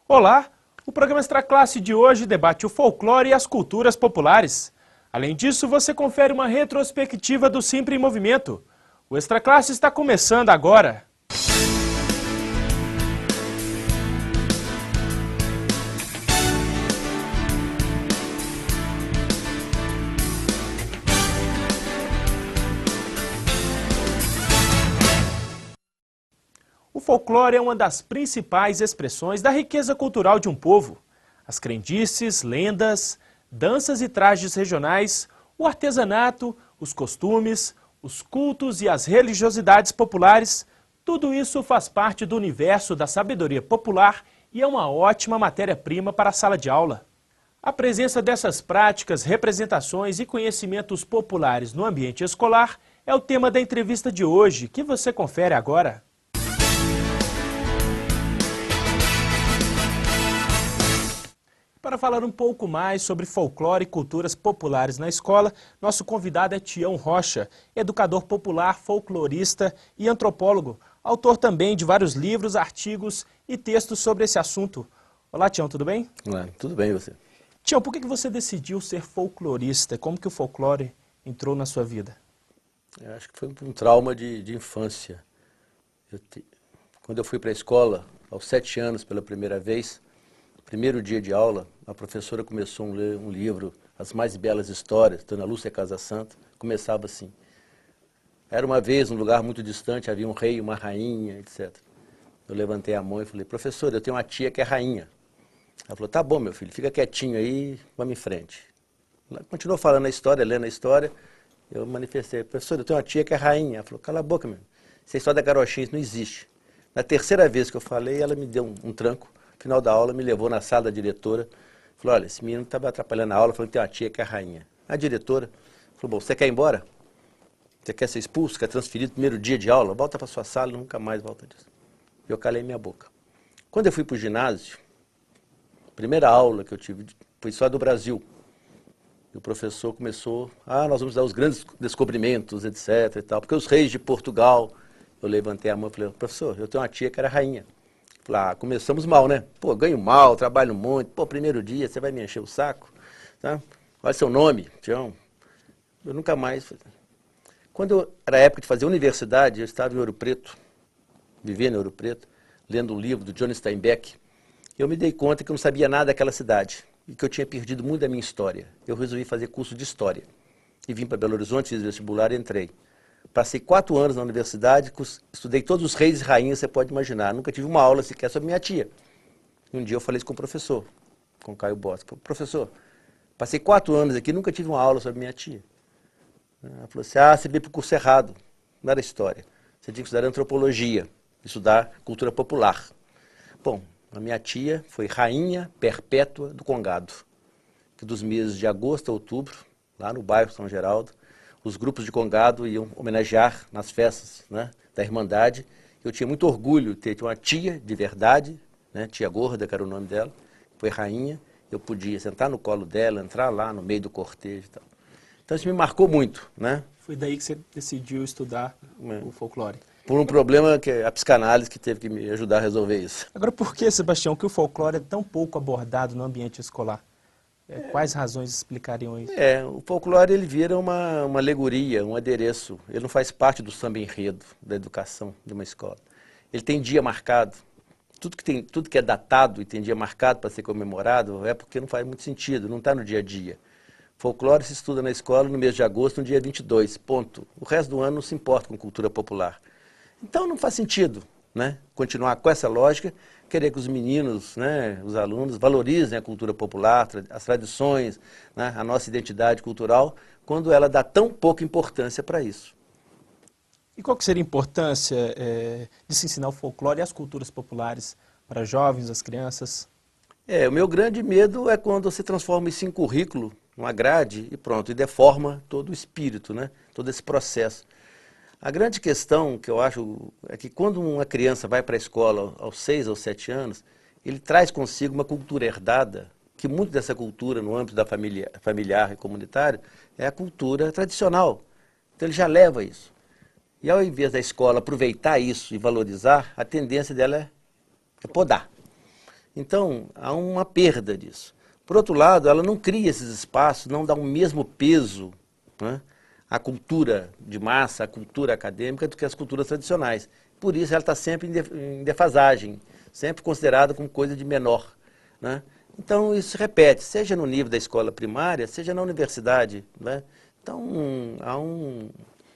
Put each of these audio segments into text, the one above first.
Olá! O programa Extra Classe de hoje debate o folclore e as culturas populares. Além disso, você confere uma retrospectiva do Sempre em Movimento. O Extra Classe está começando agora. O folclore é uma das principais expressões da riqueza cultural de um povo. As crendices, lendas, danças e trajes regionais, o artesanato, os costumes, os cultos e as religiosidades populares, tudo isso faz parte do universo da sabedoria popular e é uma ótima matéria-prima para a sala de aula. A presença dessas práticas, representações e conhecimentos populares no ambiente escolar é o tema da entrevista de hoje, que você confere agora. Para falar um pouco mais sobre folclore e culturas populares na escola, nosso convidado é Tião Rocha, educador popular, folclorista e antropólogo, autor também de vários livros, artigos e textos sobre esse assunto. Olá, Tião, tudo bem? Olá, tudo bem e você? Tião, por que você decidiu ser folclorista? Como que o folclore entrou na sua vida? Eu acho que foi um trauma de infância. Quando eu fui para a escola, aos 7 anos pela primeira vez, primeiro dia de aula, a professora começou a ler um livro, As Mais Belas Histórias, Dona Lúcia Casa Santa, começava assim. Era uma vez, num lugar muito distante, havia um rei, uma rainha, etc. Eu levantei a mão e falei, professora, eu tenho uma tia que é rainha. Ela falou, tá bom, meu filho, fica quietinho aí, vamos em frente. Ela continuou falando a história, lendo a história, eu manifestei, professora, eu tenho uma tia que é rainha. Ela falou, cala a boca, meu. Essa história da carochinha, isso não existe. Na terceira vez que eu falei, ela me deu um tranco. No final da aula, me levou na sala da diretora, falou, olha, esse menino estava atrapalhando a aula, falou que tem uma tia que é a rainha. A diretora falou, bom, você quer ir embora? Você quer ser expulso, quer transferido no primeiro dia de aula? Volta para sua sala e nunca mais volta disso. Eu calei minha boca. Quando eu fui para o ginásio, a primeira aula que eu tive foi só do Brasil. E o professor começou, nós vamos dar os grandes descobrimentos, etc. e tal, porque os reis de Portugal, eu levantei a mão e falei, professor, eu tenho uma tia que era rainha. Falei, começamos mal, né? Pô, ganho mal, trabalho muito. Pô, primeiro dia, você vai me encher o saco? Tá? Olha seu nome, Tião. Eu nunca mais... Quando era a época de fazer universidade, eu estava em Ouro Preto, vivia em Ouro Preto, lendo um livro do John Steinbeck. Eu me dei conta que eu não sabia nada daquela cidade e que eu tinha perdido muito da minha história. Eu resolvi fazer curso de História. E vim para Belo Horizonte, fiz vestibular e entrei. Passei 4 anos na universidade, estudei todos os reis e rainhas, você pode imaginar. Nunca tive uma aula sequer sobre minha tia. E um dia eu falei isso com o professor, com o Caio Bosco. Professor, passei 4 anos aqui, nunca tive uma aula sobre minha tia. Ela falou assim, você veio para o curso errado, não era história. Você tinha que estudar antropologia, estudar cultura popular. Bom, a minha tia foi rainha perpétua do Congado, que dos meses de agosto a outubro, lá no bairro São Geraldo, os grupos de Congado iam homenagear nas festas, né, da Irmandade. Eu tinha muito orgulho de ter uma tia de verdade, né, tia Gorda, que era o nome dela, foi rainha. Eu podia sentar no colo dela, entrar lá no meio do cortejo e tal. Então isso me marcou muito, né? Foi daí que você decidiu estudar o folclore? Por um problema que a psicanálise que teve que me ajudar a resolver isso. Agora, por que, Sebastião, que o folclore é tão pouco abordado no ambiente escolar? Quais razões explicariam isso? O folclore ele vira uma alegoria, um adereço. Ele não faz parte do samba enredo da educação de uma escola. Ele tem dia marcado. Tudo que é datado e tem dia marcado para ser comemorado é porque não faz muito sentido, não está no dia a dia. Folclore se estuda na escola no mês de agosto, no dia 22, ponto. O resto do ano não se importa com cultura popular. Então não faz sentido, né, continuar com essa lógica, querer que os meninos, né, os alunos, valorizem a cultura popular, as tradições, né, a nossa identidade cultural, quando ela dá tão pouca importância para isso. E qual que seria a importância de se ensinar o folclore e as culturas populares para jovens, as crianças? O meu grande medo é quando você transforma isso em currículo, uma grade e pronto, e deforma todo o espírito, né, todo esse processo. A grande questão que eu acho é que quando uma criança vai para a escola aos 6 ou 7 anos, ele traz consigo uma cultura herdada, que muito dessa cultura no âmbito da familiar e comunitário é a cultura tradicional. Então ele já leva isso. E ao invés da escola aproveitar isso e valorizar, a tendência dela é podar. Então, há uma perda disso. Por outro lado, ela não cria esses espaços, não dá o mesmo peso, né, à cultura de massa, à cultura acadêmica, do que as culturas tradicionais. Por isso, ela está sempre em defasagem, sempre considerada como coisa de menor, né? Então, isso se repete, seja no nível da escola primária, seja na universidade, né? Então,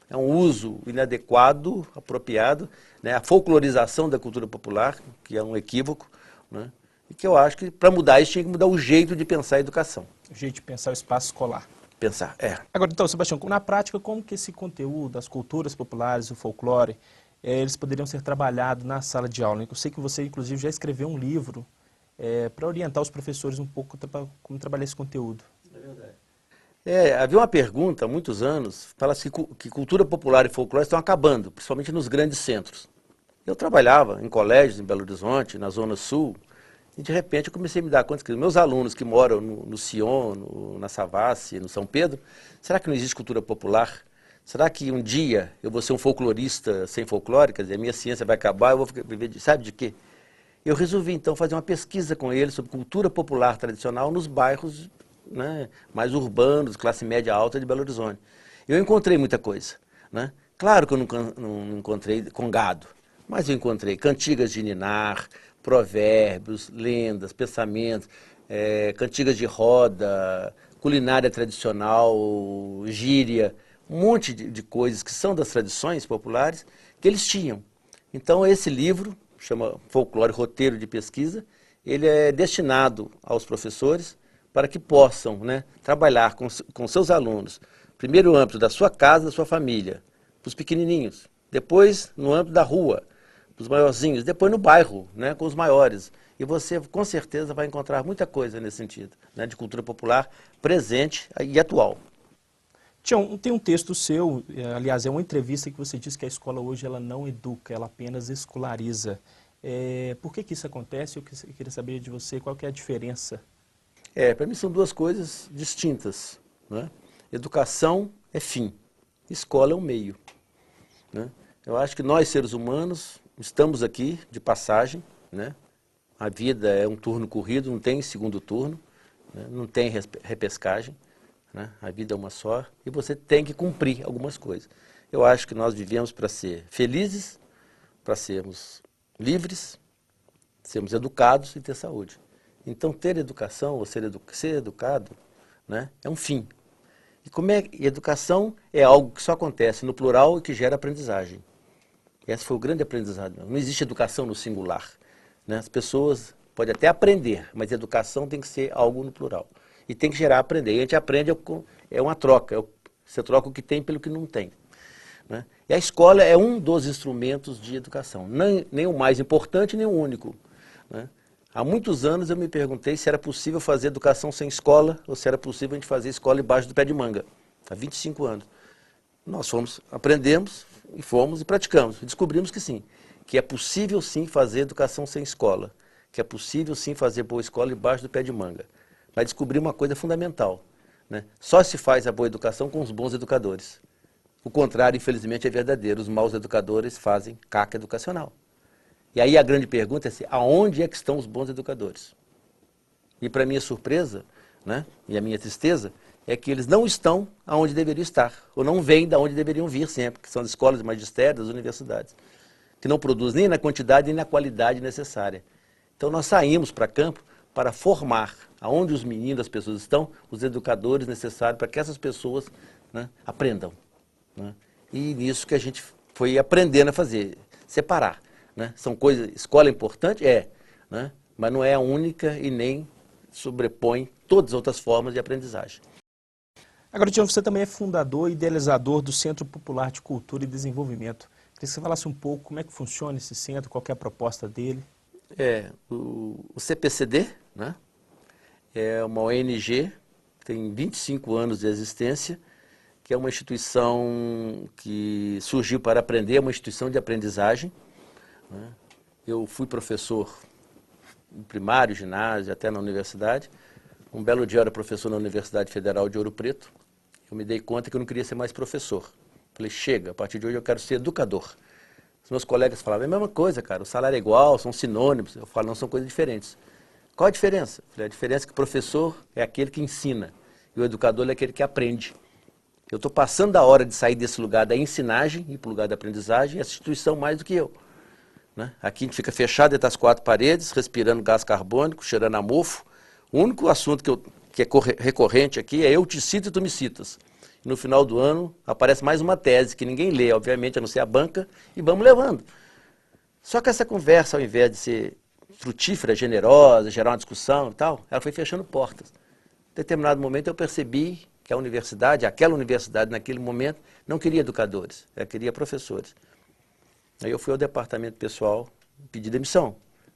é um uso inadequado, apropriado, né? A folclorização da cultura popular, que é um equívoco, né? E que eu acho que para mudar isso tinha que mudar o jeito de pensar a educação. O jeito de pensar o espaço escolar. Pensar, Agora, então, Sebastião, na prática, como que esse conteúdo, as culturas populares, o folclore, eles poderiam ser trabalhados na sala de aula? Eu sei que você, inclusive, já escreveu um livro para orientar os professores um pouco como trabalhar esse conteúdo. É verdade. Havia uma pergunta há muitos anos, fala-se que cultura popular e folclore estão acabando, principalmente nos grandes centros. Eu trabalhava em colégios em Belo Horizonte, na Zona Sul, e de repente eu comecei a me dar conta que os meus alunos que moram no Sion, na Savassi, no São Pedro, será que não existe cultura popular? Será que um dia eu vou ser um folclorista sem folclore? Quer dizer, a minha ciência vai acabar, eu vou viver de, sabe de quê? Eu resolvi então fazer uma pesquisa com eles sobre cultura popular tradicional nos bairros, né, mais urbanos, classe média alta de Belo Horizonte. Eu encontrei muita coisa, né? Claro que eu não encontrei com gado, mas eu encontrei cantigas de ninar, provérbios, lendas, pensamentos, cantigas de roda, culinária tradicional, gíria, um monte de coisas que são das tradições populares que eles tinham. Então esse livro, chama Folclore, Roteiro de Pesquisa, ele é destinado aos professores para que possam, né, trabalhar com seus alunos, primeiro no âmbito da sua casa, da sua família, para os pequenininhos, depois no âmbito da rua, para os maiorzinhos, depois no bairro, né, com os maiores. E você, com certeza, vai encontrar muita coisa nesse sentido, né, de cultura popular presente e atual. Tião, tem um texto seu, aliás, é uma entrevista que você diz que a escola hoje ela não educa, ela apenas escolariza. Por que isso acontece? Eu queria saber de você qual que é a diferença. Para mim são duas coisas distintas, né? Educação é fim, escola é um meio, né? Eu acho que nós, seres humanos, estamos aqui de passagem, né? A vida é um turno corrido, não tem segundo turno, né? Não tem repescagem, né? A vida é uma só e você tem que cumprir algumas coisas. Eu acho que nós vivemos para ser felizes, para sermos livres, sermos educados e ter saúde. Então, ter educação, ou ser educado, né, é um fim. E educação é algo que só acontece no plural e que gera aprendizagem. Esse foi o grande aprendizado. Não existe educação no singular, né? As pessoas podem até aprender, mas educação tem que ser algo no plural. E tem que gerar aprender. E a gente aprende, é uma troca. Você troca o que tem pelo que não tem, né? E a escola é um dos instrumentos de educação. Nem o mais importante, nem o único, né? Há muitos anos eu me perguntei se era possível fazer educação sem escola ou se era possível a gente fazer escola embaixo do pé de manga. Há 25 anos. Nós aprendemos e fomos e praticamos. E descobrimos que sim, que é possível sim fazer educação sem escola, que é possível sim fazer boa escola embaixo do pé de manga. Mas descobri uma coisa fundamental, né? Só se faz a boa educação com os bons educadores. O contrário, infelizmente, é verdadeiro. Os maus educadores fazem caca educacional. E aí a grande pergunta é aonde é que estão os bons educadores? E para minha surpresa, né, e a minha tristeza, é que eles não estão aonde deveriam estar, ou não vêm de onde deveriam vir sempre, que são as escolas de magistério, das universidades, que não produzem nem na quantidade nem na qualidade necessária. Então nós saímos para campo para formar, aonde os meninos, as pessoas estão, os educadores necessários para que essas pessoas, né, aprendam, né? E nisso que a gente foi aprendendo a fazer, separar. Né? São coisas, escola é importante? Né? Mas não é a única e nem sobrepõe todas as outras formas de aprendizagem. Agora, Tião, você também é fundador e idealizador do Centro Popular de Cultura e Desenvolvimento. Queria que você falasse um pouco como é que funciona esse centro, qual que é a proposta dele. O CPCD, né, é uma ONG, tem 25 anos de existência, que é uma instituição que surgiu para aprender, é uma instituição de aprendizagem. Eu fui professor no primário, ginásio, até na universidade. Um belo dia eu era professor na Universidade Federal de Ouro Preto. Eu me dei conta que eu não queria ser mais professor. Falei, chega, a partir de hoje eu quero ser educador. Os meus colegas falavam, é a mesma coisa, cara, o salário é igual, são sinônimos. Eu falo, não, são coisas diferentes. Qual a diferença? A diferença é que o professor é aquele que ensina e o educador é aquele que aprende. Eu estou passando da hora de sair desse lugar da ensinagem e para o lugar da aprendizagem, essa instituição mais do que eu. Né? Aqui a gente fica fechado dentro das 4 paredes, respirando gás carbônico, cheirando a mofo. O único assunto que é recorrente aqui é eu te cito e tu me citas. E no final do ano aparece mais uma tese que ninguém lê, obviamente, a não ser a banca, e vamos levando. Só que essa conversa, ao invés de ser frutífera, generosa, gerar uma discussão e tal, ela foi fechando portas. Em determinado momento eu percebi que a universidade, aquela universidade naquele momento, não queria educadores, ela queria professores. Aí eu fui ao departamento pessoal pedir demissão.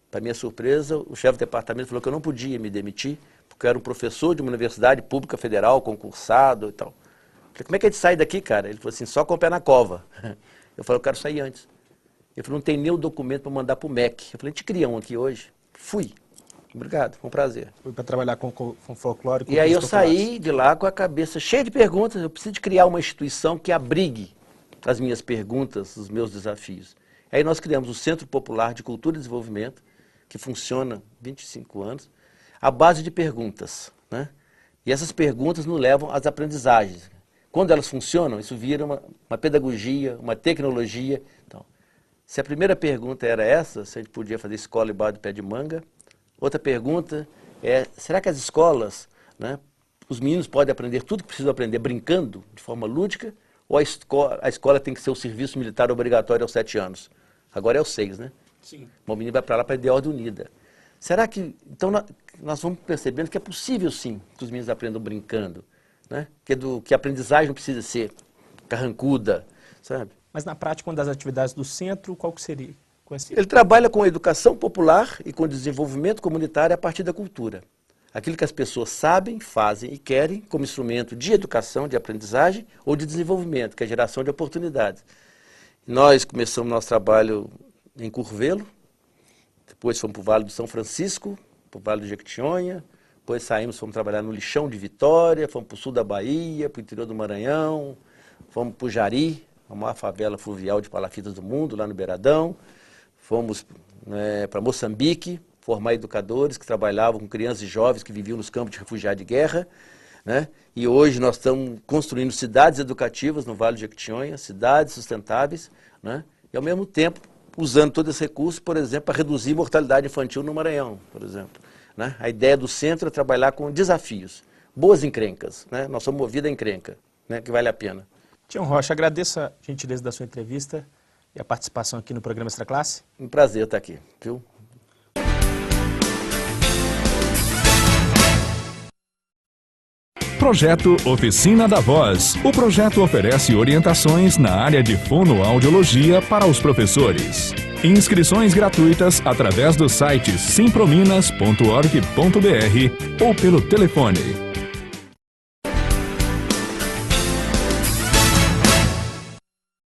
Para minha surpresa, o chefe do departamento falou que eu não podia me demitir, porque eu era um professor de uma universidade pública federal, concursado e tal. Eu falei, como é que a gente sai daqui, cara? Ele falou assim, só com o pé na cova. Eu falei, eu quero sair antes. Ele falou, não tem nem o documento para mandar para o MEC. Eu falei, a gente cria um aqui hoje. Fui. Obrigado, foi um prazer. Fui para trabalhar com folclore. E aí eu saí de lá com a cabeça cheia de perguntas. Eu preciso de criar uma instituição que abrigue as minhas perguntas, os meus desafios. Aí nós criamos o Centro Popular de Cultura e Desenvolvimento, que funciona há 25 anos, à base de perguntas. Né? E essas perguntas nos levam às aprendizagens. Quando elas funcionam, isso vira uma pedagogia, uma tecnologia. Então, se a primeira pergunta era essa, se a gente podia fazer escola embaixo do pé de manga. Outra pergunta é, será que as escolas, né, os meninos podem aprender tudo que precisam aprender brincando, de forma lúdica, ou a escola tem que ser o serviço militar obrigatório aos 7 anos? Agora é aos 6, né? Sim. O menino vai para lá para a ordem unida. Será que, então, nós vamos percebendo que é possível, sim, que os meninos aprendam brincando, né? Que a aprendizagem não precisa ser carrancuda, sabe? Mas na prática, uma das atividades do centro, qual que seria? Ele trabalha com a educação popular e com o desenvolvimento comunitário a partir da cultura. Aquilo que as pessoas sabem, fazem e querem como instrumento de educação, de aprendizagem ou de desenvolvimento, que é a geração de oportunidades. Nós começamos nosso trabalho em Curvelo, depois fomos para o Vale do São Francisco, para o Vale do Jequitinhonha, depois saímos, fomos trabalhar no Lixão de Vitória, fomos para o sul da Bahia, para o interior do Maranhão, fomos para o Jari, a maior favela fluvial de palafitas do mundo, lá no Beiradão. Fomos para Moçambique, formar educadores que trabalhavam com crianças e jovens que viviam nos campos de refugiados de guerra. Né? E hoje nós estamos construindo cidades educativas no Vale do Jequitinhonha, cidades sustentáveis, né? E ao mesmo tempo usando todo esse recurso, por exemplo, para reduzir a mortalidade infantil no Maranhão, por exemplo. Né? A ideia do centro é trabalhar com desafios, boas encrencas. Né? Nós somos movidos a encrenca, né? Que vale a pena. Tião Rocha, agradeço a gentileza da sua entrevista e a participação aqui no programa Extra Classe. Um prazer estar aqui, viu? Projeto Oficina da Voz. O projeto oferece orientações na área de fonoaudiologia para os professores. Inscrições gratuitas através do site simprominas.org.br ou pelo telefone